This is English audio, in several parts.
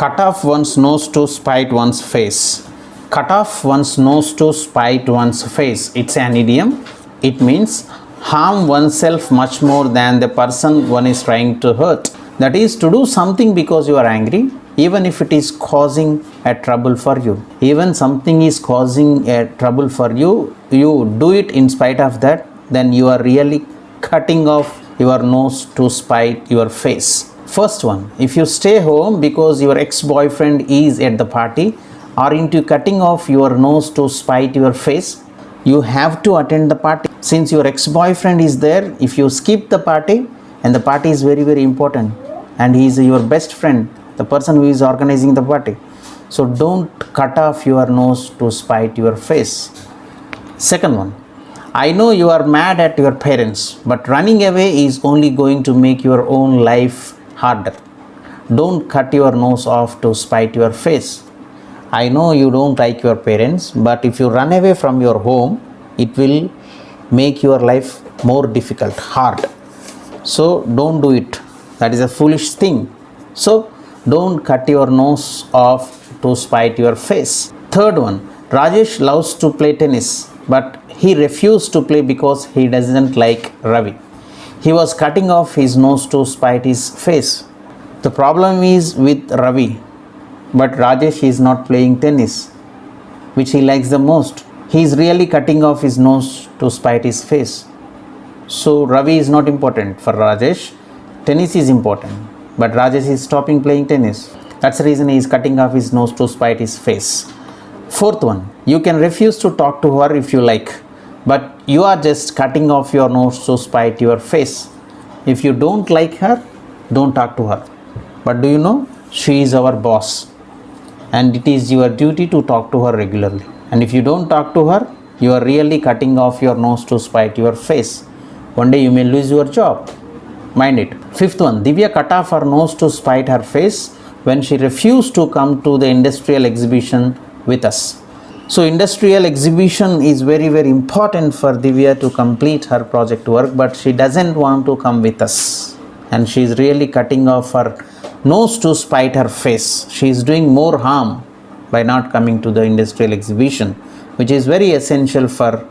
Cut off one's nose to spite one's face. Cut off one's nose to spite one's face. It's an idiom. It means harm oneself much more than the person one is trying to hurt. That is, to do something because you are angry, even if it is causing a trouble for you. Even something is causing a trouble for you, you do it in spite of that, then you are really cutting off your nose to spite your face. First one, if you stay home because your ex-boyfriend is at the party, or into cutting off your nose to spite your face, you have to attend the party. Since your ex-boyfriend is there, if you skip the party, and the party is very, very important, and he is your best friend, the person who is organizing the party, so don't cut off your nose to spite your face. Second one, I know you are mad at your parents, but running away is only going to make your own life harder. Don't cut your nose off to spite your face. I know you don't like your parents, but if you run away from your home, it will make your life more difficult, hard. So don't do it. That is a foolish thing. So don't cut your nose off to spite your face. Third one, Rajesh loves to play tennis, but he refused to play because he doesn't like Ravi. He was cutting off his nose to spite his face. The problem is with Ravi, but Rajesh is not playing tennis, which he likes the most. He is really cutting off his nose to spite his face. So Ravi is not important for Rajesh. Tennis is important, but Rajesh is stopping playing tennis. That's the reason he is cutting off his nose to spite his face. Fourth one, you can refuse to talk to her if you like, but you are just cutting off your nose to spite your face. If you don't like her, don't talk to her. But do you know, she is our boss, and it is your duty to talk to her regularly. And if you don't talk to her, you are really cutting off your nose to spite your face. One day you may lose your job. Mind it. Fifth one, Divya cut off her nose to spite her face when she refused to come to the industrial exhibition with us. So industrial exhibition is very, very important for Divya to complete her project work, but she doesn't want to come with us. And she is really cutting off her nose to spite her face. She is doing more harm by not coming to the industrial exhibition, which is very essential for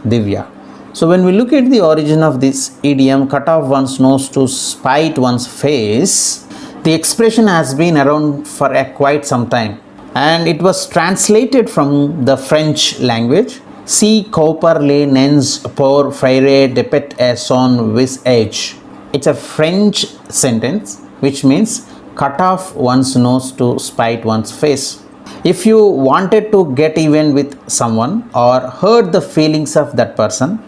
Divya. So when we look at the origin of this idiom, cut off one's nose to spite one's face, the expression has been around for quite some time. And it was translated from the French language. Si couper les nains pour faire depet à son visage. It's a French sentence which means cut off one's nose to spite one's face. If you wanted to get even with someone or hurt the feelings of that person,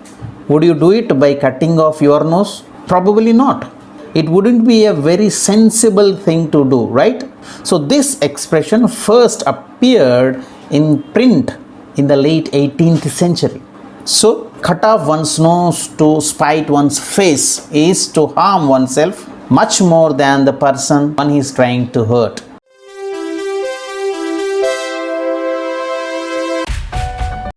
would you do it by cutting off your nose? Probably not. It wouldn't be a very sensible thing to do, right? So this expression first appeared in print in the late 18th century. So cut off one's nose to spite one's face is to harm oneself much more than the person one is trying to hurt.